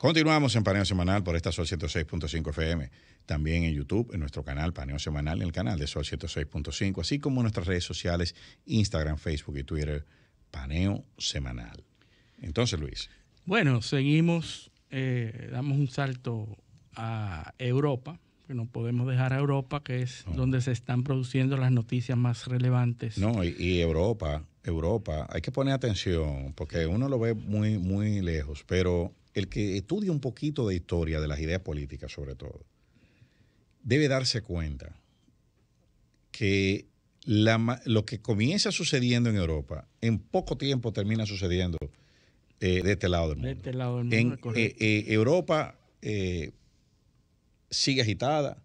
Continuamos en Paneo Semanal por esta Sol 106.5 FM. También en YouTube, en nuestro canal Paneo Semanal, en el canal de Sol 106.5, así como en nuestras redes sociales, Instagram, Facebook y Twitter, Paneo Semanal. Entonces, Luis. Bueno, seguimos, damos un salto a Europa, que no podemos dejar a Europa, que es donde se están produciendo las noticias más relevantes. No, y Europa, hay que poner atención, porque uno lo ve muy, muy lejos, pero el que estudia un poquito de historia, de las ideas políticas sobre todo, debe darse cuenta que lo que comienza sucediendo en Europa, en poco tiempo termina sucediendo de este lado del mundo. De este lado del mundo, Europa sigue agitada.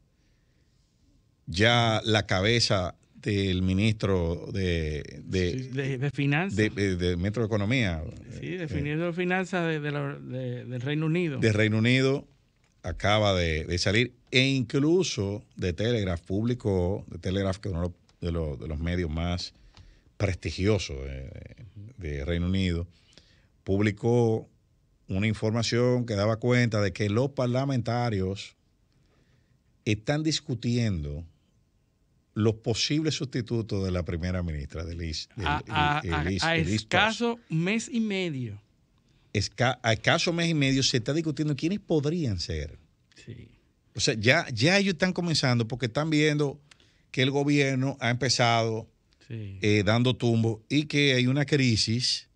Ya la cabeza del ministro de Finanzas. del ministro de Economía. Sí, definiendo de Finanzas del Reino Unido. Del Reino Unido acaba de salir, e incluso de Telegraph publicó, que es uno de los medios más prestigiosos de Reino Unido, publicó una información que daba cuenta de que los parlamentarios están discutiendo los posibles sustitutos de la primera ministra de Liz. A escaso mes y medio. A escaso mes y medio se está discutiendo quiénes podrían ser. Sí. O sea, ya ellos están comenzando porque están viendo que el gobierno ha empezado dando tumbos y que hay una crisis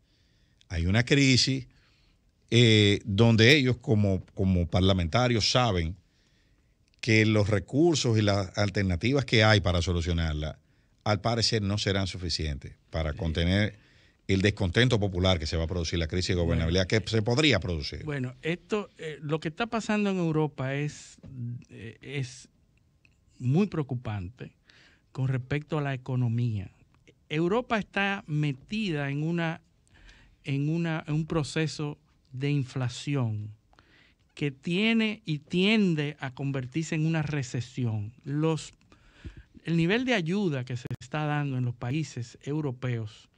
donde ellos como parlamentarios saben que los recursos y las alternativas que hay para solucionarla, al parecer no serán suficientes para contener el descontento popular que se va a producir, la crisis de gobernabilidad que se podría producir. Bueno, lo que está pasando en Europa es muy preocupante con respecto a la economía. Europa está metida en un proceso de inflación que tiene y tiende a convertirse en una recesión. El nivel de ayuda que se está dando en los países europeos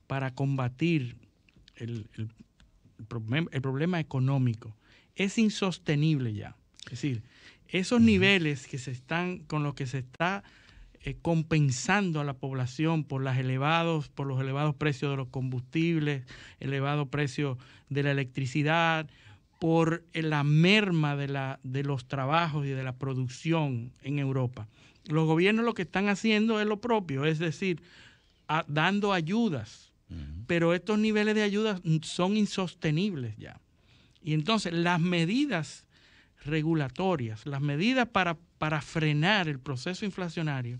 para combatir el problema económico es insostenible ya. Es decir, esos niveles con los que se está compensando a la población por los elevados precios de los combustibles, elevado precio de la electricidad, por la merma de los trabajos y de la producción en Europa. Los gobiernos lo que están haciendo es lo propio, es decir, dando ayudas, pero estos niveles de ayudas son insostenibles ya. Y entonces las medidas regulatorias, las medidas para frenar el proceso inflacionario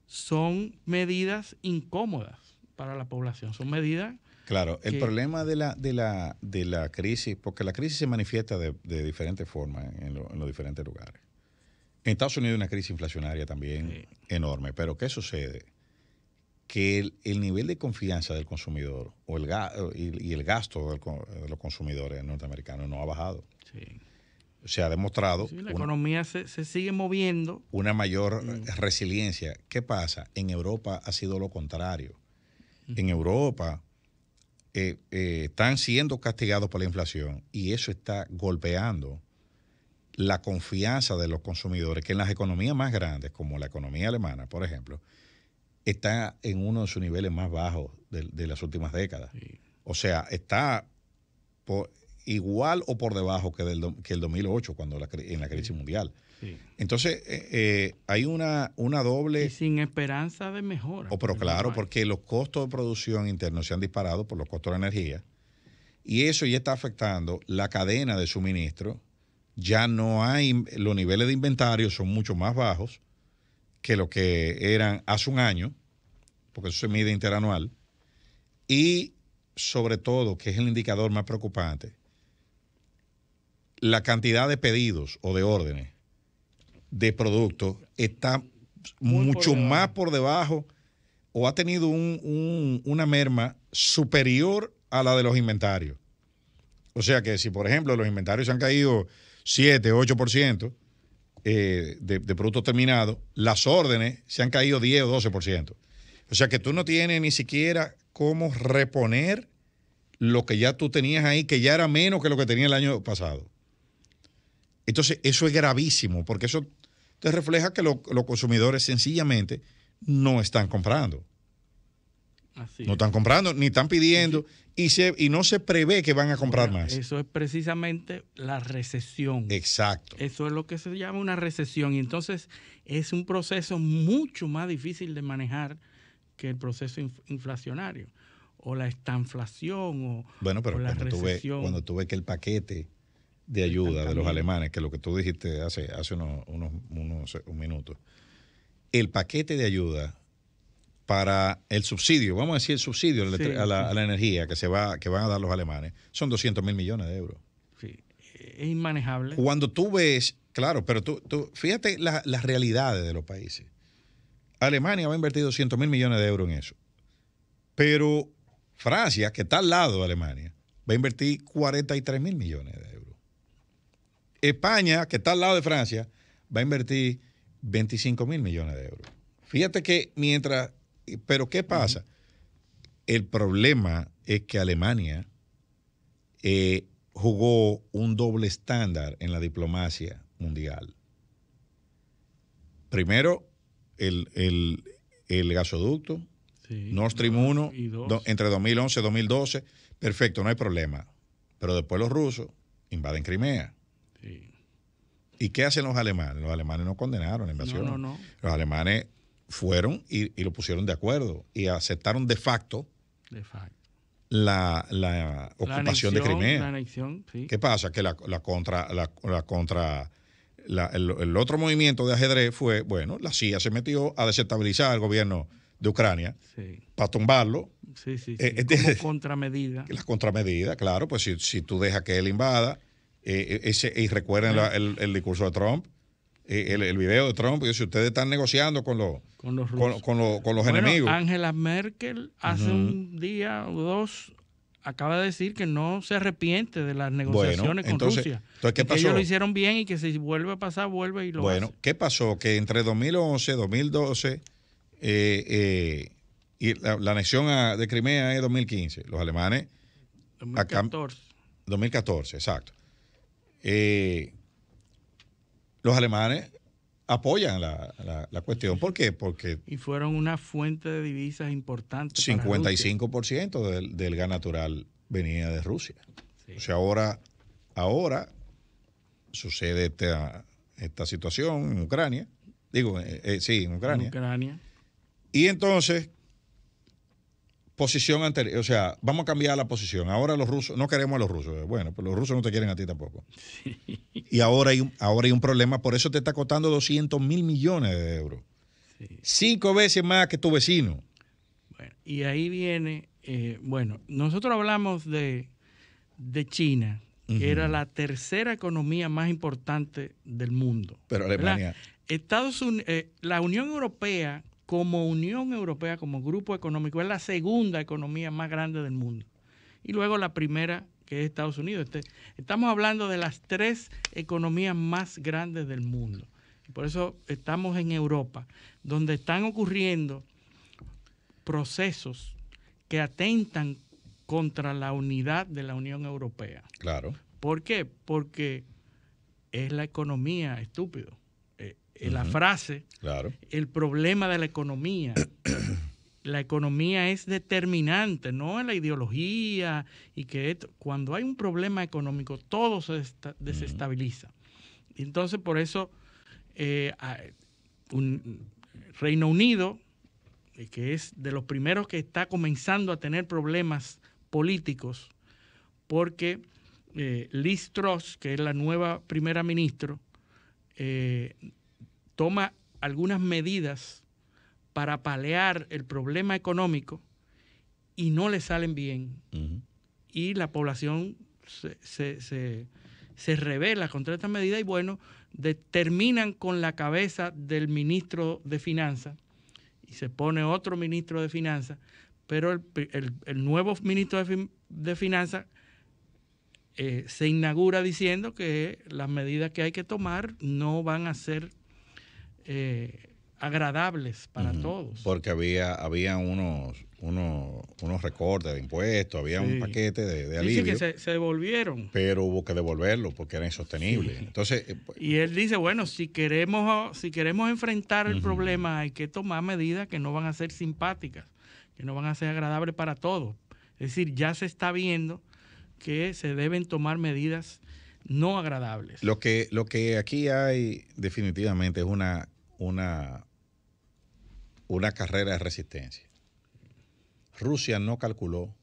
son medidas incómodas para la población, son medidas... Claro, el problema de la crisis, porque la crisis se manifiesta de diferentes formas en los diferentes lugares. En Estados Unidos hay una crisis inflacionaria también enorme, pero ¿qué sucede? Que el nivel de confianza del consumidor y el gasto de los consumidores norteamericanos no ha bajado. Sí. Se ha demostrado... Sí, la economía se sigue moviendo. Una mayor resiliencia. ¿Qué pasa? En Europa ha sido lo contrario. En Europa... están siendo castigados por la inflación y eso está golpeando la confianza de los consumidores, que en las economías más grandes, como la economía alemana, por ejemplo, está en uno de sus niveles más bajos de las últimas décadas. Sí. O sea, está igual o por debajo que el 2008, en la crisis mundial. Sí. Entonces, hay una doble... Y sin esperanza de mejora. Pero claro, porque los costos de producción internos se han disparado por los costos de energía y eso ya está afectando la cadena de suministro. Ya no hay... Los niveles de inventario son mucho más bajos que lo que eran hace un año, porque eso se mide interanual. Y, sobre todo, que es el indicador más preocupante, la cantidad de pedidos o de órdenes de productos está mucho más por debajo o ha tenido una merma superior a la de los inventarios. O sea que si, por ejemplo, los inventarios han caído 7, 8% de productos terminados, las órdenes se han caído 10 o 12%. O sea que tú no tienes ni siquiera cómo reponer lo que ya tú tenías ahí, que ya era menos que lo que tenía el año pasado. Entonces, eso es gravísimo, porque eso te refleja que los consumidores sencillamente no están comprando. Así no están comprando, ni están pidiendo, y no se prevé que van a comprar más. Eso es precisamente la recesión. Exacto. Eso es lo que se llama una recesión. Y entonces es un proceso mucho más difícil de manejar que el proceso inflacionario. O la estanflación, bueno, pero o la recesión. Cuando tú ves que el paquete de ayuda de los alemanes, que es lo que tú dijiste hace unos minutos, el paquete de ayuda para el subsidio, vamos a decir el subsidio a la energía que van a dar los alemanes, son 200 mil millones de euros. Sí, es inmanejable. Cuando tú ves, claro, pero tú fíjate las realidades de los países. Alemania va a invertir 200 mil millones de euros en eso. Pero Francia, que está al lado de Alemania, va a invertir 43 mil millones de euros. España, que está al lado de Francia, va a invertir 25 mil millones de euros. Fíjate que pero ¿qué pasa? El problema es que Alemania jugó un doble estándar en la diplomacia mundial. Primero, el gasoducto, Nord Stream 1, entre 2011 y 2012, perfecto, no hay problema. Pero después los rusos invaden Crimea. Sí. ¿Y qué hacen los alemanes? Los alemanes no condenaron la invasión. No. Los alemanes fueron y lo pusieron de acuerdo y aceptaron de facto la ocupación de Crimea. La anexión, sí. ¿Qué pasa? Que el otro movimiento de ajedrez fue, bueno, la CIA se metió a desestabilizar el gobierno de Ucrania para tumbarlo. Sí. Como contramedida. La contramedida, claro, pues si tú dejas que él invada, y recuerden el discurso de Trump, el video de Trump, y si ustedes están negociando con los enemigos. Angela Merkel hace un día o dos acaba de decir que no se arrepiente de las negociaciones con Rusia. Entonces, ¿qué pasó? Que ellos lo hicieron bien y que si vuelve a pasar, vuelve y lo hace. Bueno, ¿qué pasó? Que entre 2011 y 2012 y la anexión de Crimea es 2015. Los alemanes... 2014, exacto. Los alemanes apoyan la cuestión. ¿Por qué? Porque... Y fueron una fuente de divisas importante. 55% del gas natural venía de Rusia. Sí. O sea, ahora sucede esta situación en Ucrania. Digo, en Ucrania. Y entonces, posición anterior, o sea, vamos a cambiar la posición. Ahora los rusos, no queremos a los rusos. Bueno, pues los rusos no te quieren a ti tampoco. Sí. Y ahora hay un problema, por eso te está costando 200 mil millones de euros. Sí. 5 veces más que tu vecino. Bueno, y ahí viene, nosotros hablamos de China, que era la tercera economía más importante del mundo. Pero Alemania... Estados Unidos, la Unión Europea, como grupo económico, es la segunda economía más grande del mundo. Y luego la primera, que es Estados Unidos. Estamos hablando de las 3 economías más grandes del mundo. Y por eso estamos en Europa, donde están ocurriendo procesos que atentan contra la unidad de la Unión Europea. Claro. ¿Por qué? Porque es la economía, estúpido. La frase, claro. El problema de la economía. La economía es determinante, no es la ideología. Y que cuando hay un problema económico, todo se desestabiliza. Entonces, por eso, Reino Unido, que es de los primeros que está comenzando a tener problemas políticos, porque Liz Truss, que es la nueva primera ministra, toma algunas medidas para paliar el problema económico y no le salen bien. Uh-huh. Y la población se rebela contra esta medida y terminan con la cabeza del ministro de Finanzas y se pone otro ministro de Finanzas, pero el nuevo ministro de Finanzas se inaugura diciendo que las medidas que hay que tomar no van a ser agradables para todos. Porque había unos recortes de impuestos, había un paquete de alivio. Sí, que se devolvieron. Pero hubo que devolverlo porque era insostenible. Sí. Entonces, y él dice, bueno, si queremos enfrentar el problema, hay que tomar medidas que no van a ser simpáticas, que no van a ser agradables para todos. Es decir, ya se está viendo que se deben tomar medidas no agradables. Lo que aquí hay definitivamente es una carrera de resistencia. Rusia no calculó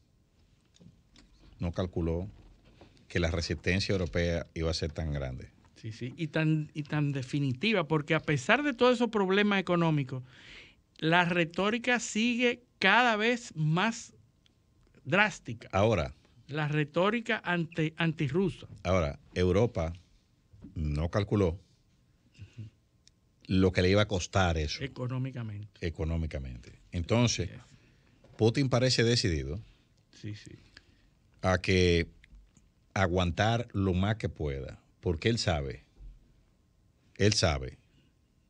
que la resistencia europea iba a ser tan grande. Sí, y tan definitiva, porque a pesar de todos esos problemas económicos, la retórica sigue cada vez más drástica. Ahora, la retórica antirrusa. Ahora, Europa no calculó lo que le iba a costar eso. Económicamente. Entonces, Putin parece decidido a que aguantar lo más que pueda, porque él sabe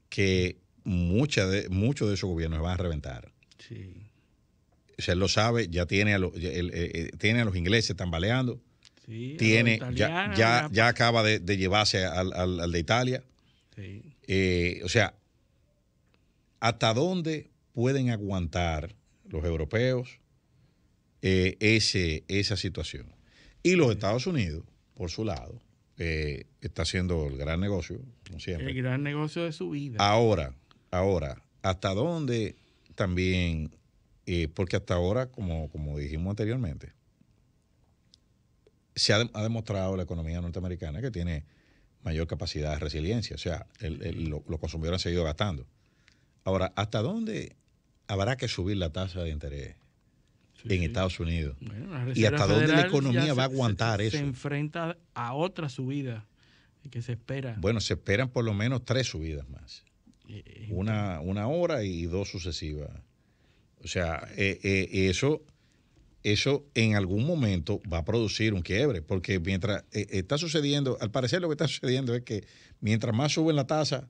que muchos de esos gobiernos van a reventar. Sí. O sea, él lo sabe, ya tiene a los ingleses tambaleando. Sí, tiene, ya acaba de llevarse al de Italia. Sí. O sea, ¿hasta dónde pueden aguantar los europeos esa situación? Y los Estados Unidos, por su lado, está haciendo el gran negocio, como siempre. El gran negocio de su vida. Ahora, ¿hasta dónde también? Porque hasta ahora, como dijimos anteriormente, se ha demostrado la economía norteamericana que tiene mayor capacidad de resiliencia. O sea, los consumidores han seguido gastando. Ahora, ¿hasta dónde habrá que subir la tasa de interés en Estados Unidos? Bueno, ¿Y hasta dónde la economía va a aguantar eso? Se enfrenta a otra subida que se espera. Bueno, se esperan por lo menos 3 subidas más. Una hora y 2 sucesivas. O sea, eso en algún momento va a producir un quiebre, porque mientras está sucediendo, al parecer lo que está sucediendo es que mientras más sube la tasa,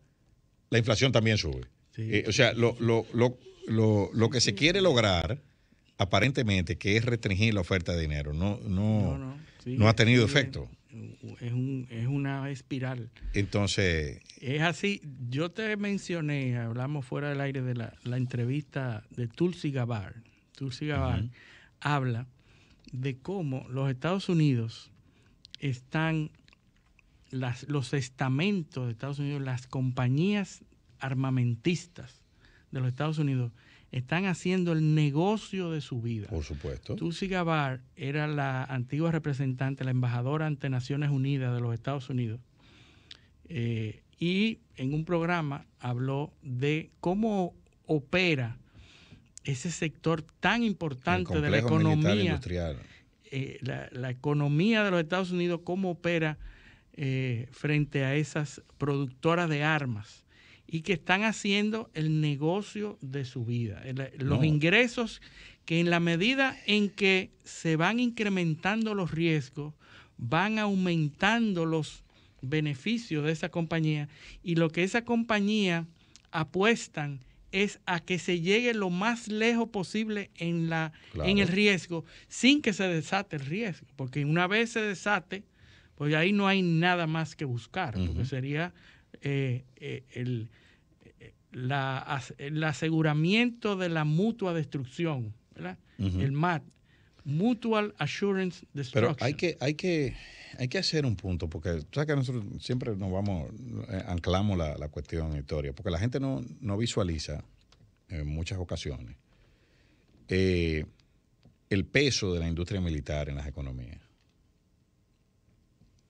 la inflación también sube. Sí. O sea, lo que se quiere lograr, aparentemente, que es restringir la oferta de dinero, no ha tenido efecto. Es una espiral. Entonces... Es así. Yo te mencioné, hablamos fuera del aire de la entrevista de Tulsi Gabbard. Tulsi Gabbard habla de cómo los Estados Unidos están, los estamentos de Estados Unidos, las compañías armamentistas de los Estados Unidos están haciendo el negocio de su vida. Por supuesto. Tulsi Gabbard era la antigua representante, la embajadora ante Naciones Unidas de los Estados Unidos. Y en un programa habló de cómo opera ese sector tan importante de la economía. La economía de los Estados Unidos, cómo opera frente a esas productoras de armas, y que están haciendo el negocio de su vida. Los ingresos que, en la medida en que se van incrementando los riesgos, van aumentando los beneficios de esa compañía, y lo que esa compañía apuestan es a que se llegue lo más lejos posible en el riesgo, sin que se desate el riesgo, porque una vez se desate, pues ahí no hay nada más que buscar, porque sería el aseguramiento de la mutua destrucción, ¿verdad? El MAD, Mutual Assurance Destruction. Pero hay que hacer un punto, porque tú sabes que nosotros siempre anclamos la cuestión en historia, porque la gente no visualiza en muchas ocasiones el peso de la industria militar en las economías.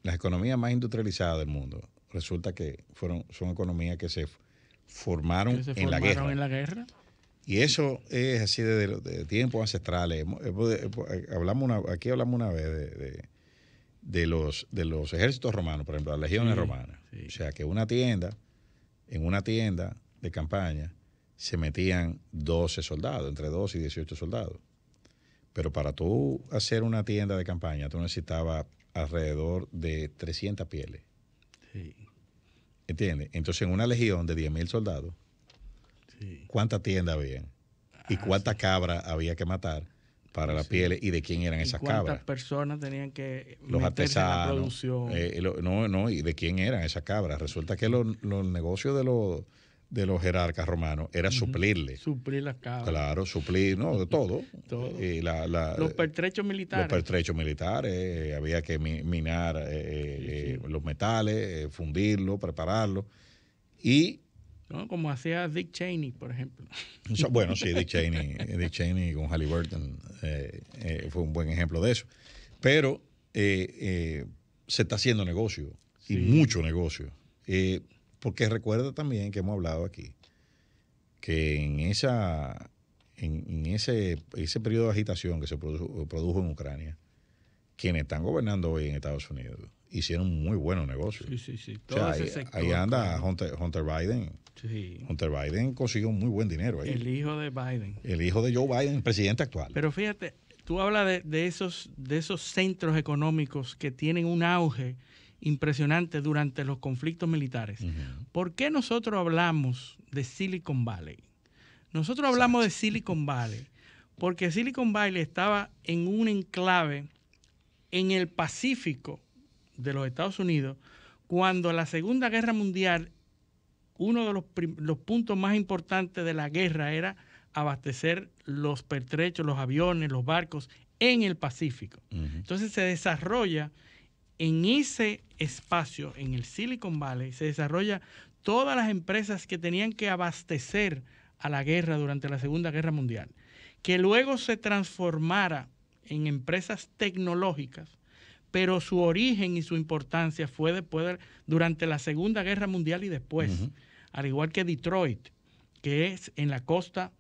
Las economías más industrializadas del mundo resulta que son economías que se formaron en la guerra. Y eso es así de tiempos ancestrales. Aquí hablamos una vez de los ejércitos romanos, por ejemplo, las legiones romanas. Sí. O sea, que en una tienda de campaña se metían 12 soldados, entre 12 y 18 soldados. Pero para tú hacer una tienda de campaña, tú necesitabas alrededor de 300 pieles. Sí. ¿Entiendes? Entonces, en una legión de 10,000 soldados, Sí. cuántas tiendas habían y cuántas cabras había que matar para las pieles y de quién eran esas cabras. ¿Cuántas personas tenían que Los meterse en la artesanos, producción? no, y de quién eran esas cabras. Resulta que los negocios de los jerarcas romanos era suplirle. Suplir las cabras. Claro, suplir, ¿no? De todo. Todo. Los pertrechos militares. Los pertrechos militares, había que minar los metales, fundirlos, prepararlos. Y ¿no? Como hacía Dick Cheney, por ejemplo. bueno, sí, Dick Cheney con Halliburton fue un buen ejemplo de eso. Pero se está haciendo negocio, y mucho negocio. Porque recuerda también que hemos hablado aquí que en ese periodo de agitación que se produjo en Ucrania, quienes están gobernando hoy en Estados Unidos hicieron muy buenos negocios. Sí. O sea, ahí anda Hunter Biden. Sí. Hunter Biden consiguió muy buen dinero ahí. El hijo de Biden. El hijo de Joe Biden, el presidente actual. Pero fíjate, tú hablas de esos centros económicos que tienen un auge impresionante durante los conflictos militares. ¿Por qué nosotros hablamos de Silicon Valley? Nosotros hablamos de Silicon Valley porque Silicon Valley estaba en un enclave en el Pacífico de los Estados Unidos cuando la Segunda Guerra Mundial, uno de los puntos más importantes de la guerra era abastecer los pertrechos, los aviones, los barcos en el Pacífico. Entonces se desarrolla en ese espacio, en el Silicon Valley, se desarrolla todas las empresas que tenían que abastecer a la guerra durante la Segunda Guerra Mundial, que luego se transformara en empresas tecnológicas, pero su origen y su importancia fue después, durante la Segunda Guerra Mundial y después, al igual que Detroit, que es en la costa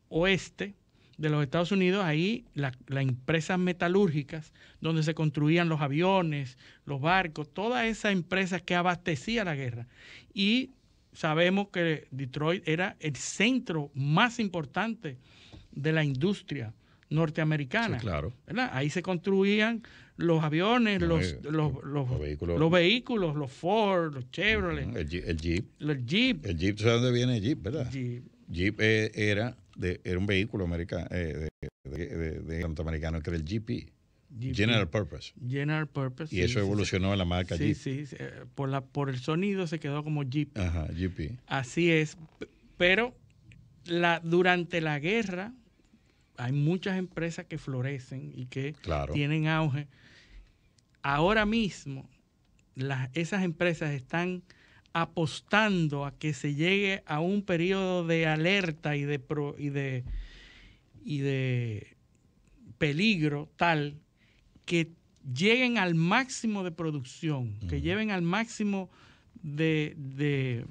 oeste de los Estados Unidos, ahí las empresas metalúrgicas, donde se construían los aviones, los barcos, todas esas empresas que abastecían la guerra. Y sabemos que Detroit era el centro más importante de la industria norteamericana. Sí, claro. ¿Verdad? Ahí se construían los aviones, los vehículos, los Ford, los Chevrolet. El Jeep. El Jeep. El Jeep, ¿tú sabes dónde viene el Jeep, verdad? Jeep era un vehículo americano, de norteamericano que era el GP. General Purpose. General Purpose. Y eso evolucionó en la marca Jeep. Sí. Por el sonido se quedó como Jeep. Ajá, GP. Así es. Pero durante la guerra hay muchas empresas que florecen y que tienen auge. Ahora mismo esas empresas están apostando a que se llegue a un periodo de alerta y de peligro tal que lleguen al máximo de producción, que lleven al máximo de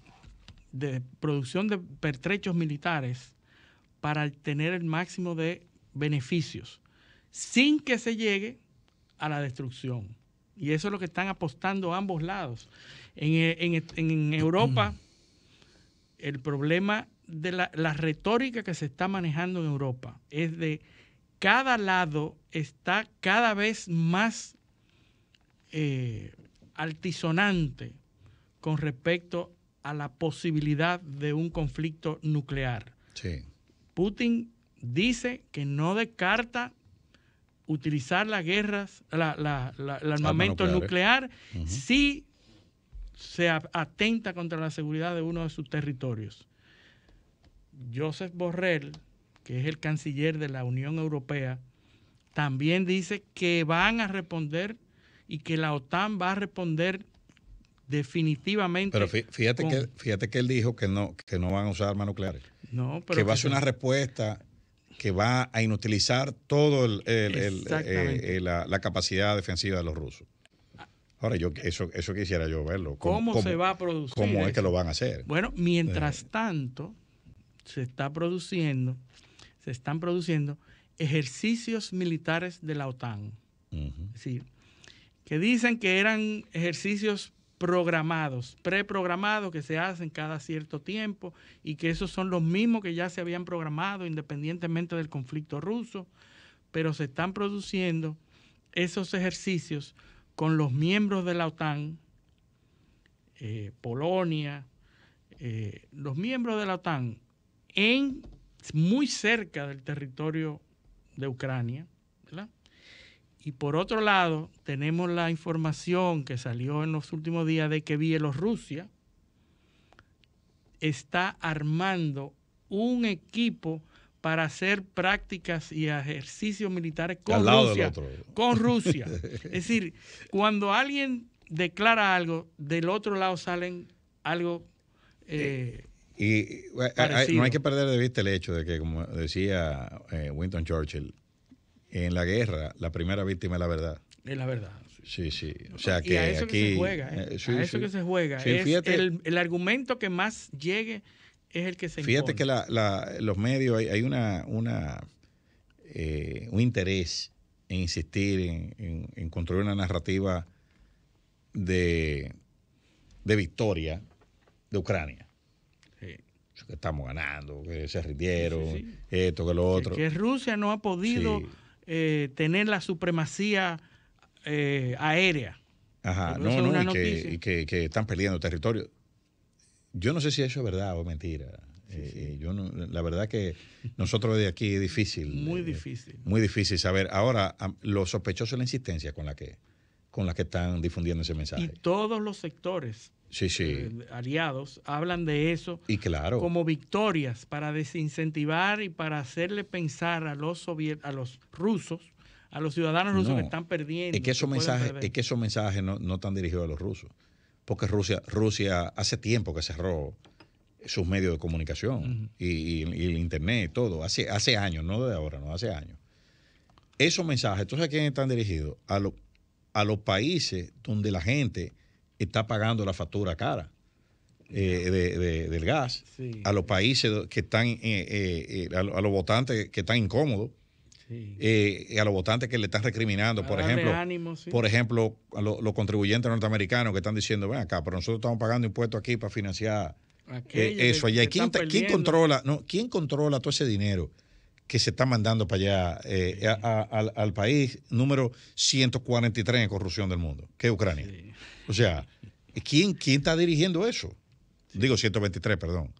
producción de pertrechos militares para tener el máximo de beneficios, sin que se llegue a la destrucción. Y eso es lo que están apostando ambos lados. En Europa, el problema de la retórica que se está manejando en Europa es de cada lado está cada vez más altisonante con respecto a la posibilidad de un conflicto nuclear. Sí. Putin dice que no descarta utilizar las guerras, el armamento nuclear si se atenta contra la seguridad de uno de sus territorios. Josep Borrell, que es el canciller de la Unión Europea, también dice que van a responder y que la OTAN va a responder definitivamente. Pero fíjate que él dijo que no van a usar armas nucleares. No, pero que va a ser una respuesta que va a inutilizar todo la capacidad defensiva de los rusos. Ahora, eso quisiera yo verlo. ¿Cómo se va a producir? ¿Cómo es que lo van a hacer? Bueno, mientras tanto, se están produciendo ejercicios militares de la OTAN. Es decir, que dicen que eran ejercicios preprogramados que se hacen cada cierto tiempo y que esos son los mismos que ya se habían programado independientemente del conflicto ruso, pero se están produciendo esos ejercicios con los miembros de la OTAN, Polonia, los miembros de la OTAN, muy cerca del territorio de Ucrania, ¿verdad? Y por otro lado, tenemos la información que salió en los últimos días de que Bielorrusia está armando un equipo para hacer prácticas y ejercicios militares con Rusia. Con Rusia. Es decir, cuando alguien declara algo, del otro lado salen algo no hay que perder de vista el hecho de que, como decía Winston Churchill, en la guerra la primera víctima es la verdad. Es la verdad. Sí, sí. O sea que y a eso aquí, que se juega. Sí, a eso sí. que se juega. Sí, es fíjate, el argumento que más llegue es el que se fíjate impone. que los medios hay un interés en insistir en construir una narrativa de victoria de Ucrania. Sí. Que estamos ganando, que se rindieron, Sí. esto, que lo otro. Que Rusia no ha podido tener la supremacía aérea. Ajá, y que están perdiendo territorio. Yo no sé si eso es verdad o mentira. Yo no, la verdad que nosotros de aquí es difícil. Muy difícil. Muy difícil saber. Ahora, lo sospechoso es la insistencia con la que están difundiendo ese mensaje. Y todos los sectores aliados hablan de eso y claro, como victorias para desincentivar y para hacerle pensar a los rusos, a los ciudadanos rusos que están perdiendo. Es que esos mensajes no están dirigidos a los rusos. Porque Rusia hace tiempo que cerró sus medios de comunicación y el internet y todo. Hace años, no de ahora, no, hace años. Esos mensajes, ¿entonces a quién están dirigidos? A los países donde la gente está pagando la factura cara del gas, a los países que están, a los votantes que están incómodos, a los votantes que le están recriminando, por ejemplo, a los contribuyentes norteamericanos que están diciendo, ven acá, pero nosotros estamos pagando impuestos aquí para financiar eso allá. ¿Quién controla todo ese dinero que se está mandando para allá al país número 143 en corrupción del mundo, que es Ucrania? Sí. O sea, ¿quién está dirigiendo eso? Sí. Digo 123, perdón.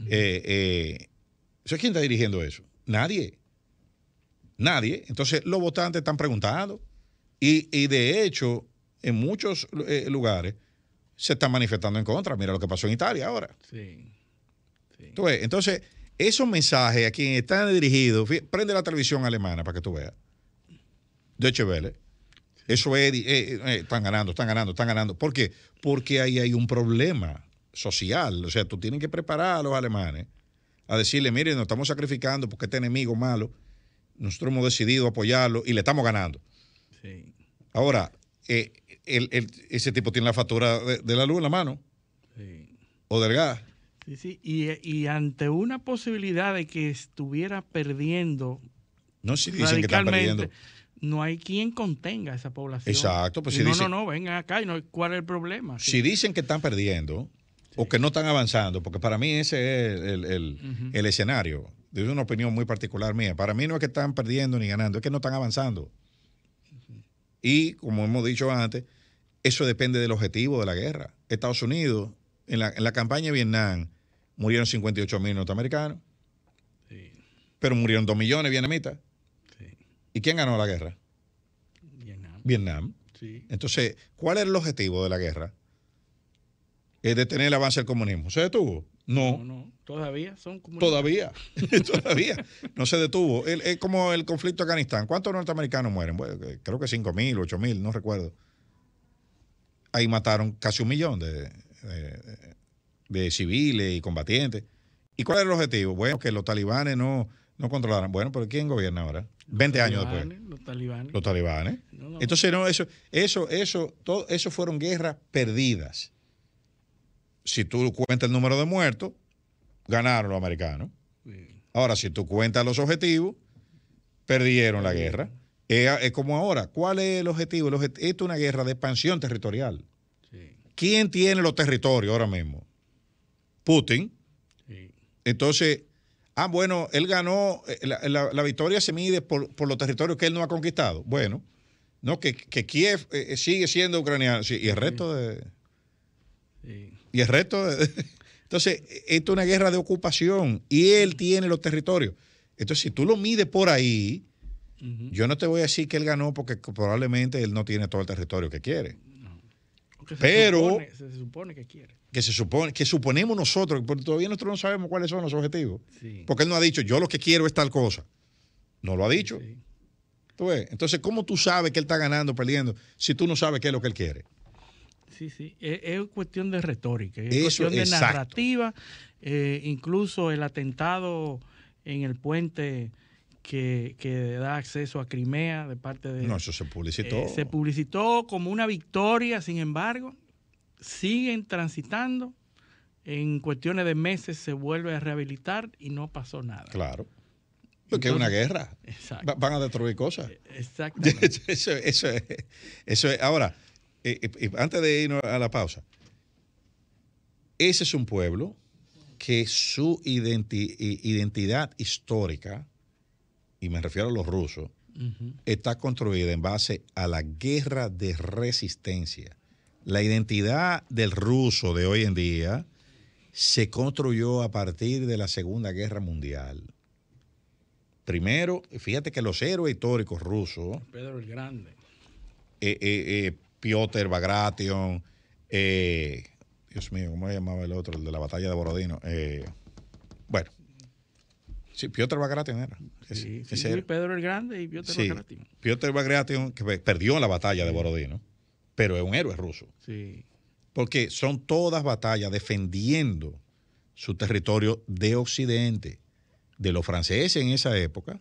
¿Quién está dirigiendo eso? Nadie. Entonces, los votantes están preguntando y de hecho, en muchos lugares se están manifestando en contra. Mira lo que pasó en Italia ahora. Sí. Entonces, esos mensajes a quien están dirigidos, prende la televisión alemana para que tú veas. Deutsche Welle. Eso es, están ganando. ¿Por qué? Porque ahí hay un problema social. O sea, tú tienes que preparar a los alemanes a decirle, miren, nos estamos sacrificando porque este enemigo malo, nosotros hemos decidido apoyarlo y le estamos ganando. Sí. Ahora, ese tipo tiene la factura de la luz en la mano. Sí. O del gas. Sí. Y ante una posibilidad de que estuviera perdiendo, no, si dicen que están perdiendo, no hay quien contenga a esa población. Exacto. Pues no, vengan acá y ¿cuál es el problema? Si dicen que están perdiendo o que no están avanzando, porque para mí ese es el escenario. Es una opinión muy particular mía. Para mí no es que están perdiendo ni ganando, es que no están avanzando. Y, como hemos dicho antes, eso depende del objetivo de la guerra. Estados Unidos, en la campaña de Vietnam, murieron 58,000 norteamericanos, pero murieron 2 millones vietnamitas. Sí. ¿Y quién ganó la guerra? Vietnam. Sí. Entonces, ¿cuál era el objetivo de la guerra? ¿Es detener el avance del comunismo? ¿Se detuvo? No. Todavía son comunistas. Todavía. No se detuvo. Es como el conflicto de Afganistán. ¿Cuántos norteamericanos mueren? Bueno, creo que 5,000, 8,000, no recuerdo. Ahí mataron casi 1 millón de civiles y combatientes. ¿Y cuál era el objetivo? Bueno, que los talibanes no controlaran. Bueno, pero ¿quién gobierna ahora? 20 años después. Los talibanes. No. Entonces, eso fueron guerras perdidas. Si tú cuentas el número de muertos, ganaron los americanos. Sí. Ahora, si tú cuentas los objetivos, perdieron la guerra. Es como ahora. ¿Cuál es el objetivo? Esto es una guerra de expansión territorial. Sí. ¿Quién tiene los territorios ahora mismo? Putin. Sí. Entonces, bueno, él ganó. La victoria se mide por los territorios que él no ha conquistado. Bueno, no, que Kiev sigue siendo ucraniano. Sí, y el resto de... Sí. Y el resto Entonces, esto es una guerra de ocupación y él tiene los territorios. Entonces, si tú lo mides por ahí, yo no te voy a decir que él ganó porque probablemente él no tiene todo el territorio que quiere. Pero se supone que quiere. Que suponemos nosotros, porque todavía nosotros no sabemos cuáles son los objetivos. Sí. Porque él no ha dicho, yo lo que quiero es tal cosa. No lo ha dicho. Sí. ¿Tú ves? Entonces, ¿cómo tú sabes que él está ganando, perdiendo, si tú no sabes qué es lo que él quiere? Sí. Es cuestión de retórica, es Eso, cuestión de exacto. narrativa. Incluso el atentado en el puente que da acceso a Crimea de parte de... No, eso se publicitó. Se publicitó como una victoria, sin embargo, siguen transitando. En cuestiones de meses se vuelve a rehabilitar y no pasó nada. Claro. Porque es una guerra. Exacto. Van a destruir cosas. Exactamente. Eso es. Ahora, antes de irnos a la pausa, ese es un pueblo que su identidad histórica, y me refiero a los rusos, está construida en base a la guerra de resistencia. La identidad del ruso de hoy en día se construyó a partir de la Segunda Guerra Mundial. Primero, fíjate que los héroes históricos rusos, Pedro el Grande, Piotr Bagration, Dios mío, ¿cómo se llamaba el otro? El de la batalla de Borodino. Bueno, sí, Piotr Bagration era. Sí, Pedro el Grande y Piotr Bagration. Piotr Bagration, que perdió la batalla de Borodino, pero es un héroe ruso. Sí. Porque son todas batallas defendiendo su territorio de Occidente. De los franceses en esa época,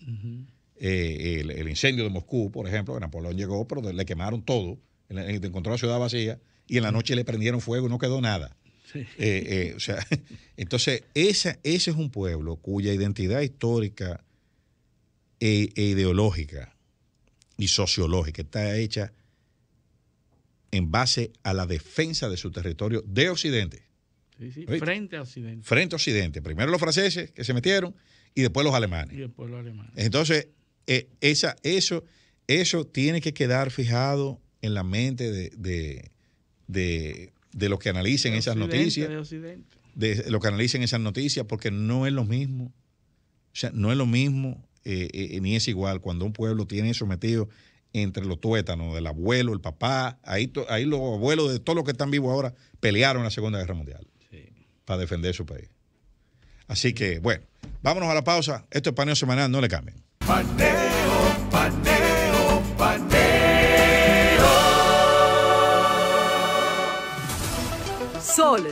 el incendio de Moscú, por ejemplo, que Napoleón llegó, pero le quemaron todo, encontró la ciudad vacía y en la noche le prendieron fuego y no quedó nada. Sí. O sea, entonces, ese es un pueblo cuya identidad histórica e ideológica y sociológica está hecha en base a la defensa de su territorio de Occidente. Sí. Frente a Occidente. Frente a Occidente. Primero los franceses que se metieron y después los alemanes. Y después los alemanes. Entonces, eso tiene que quedar fijado en la mente de los que analicen esas noticias. De los que analicen esas noticias, porque no es lo mismo. O sea, no es lo mismo, ni es igual cuando un pueblo tiene eso metido entre los tuétanos, del abuelo, el papá. Ahí los abuelos de todos los que están vivos ahora pelearon en la Segunda Guerra Mundial para defender su país. Así que, bueno, vámonos a la pausa. Esto es Paneo Semanal, no le cambien. Paneo. Sol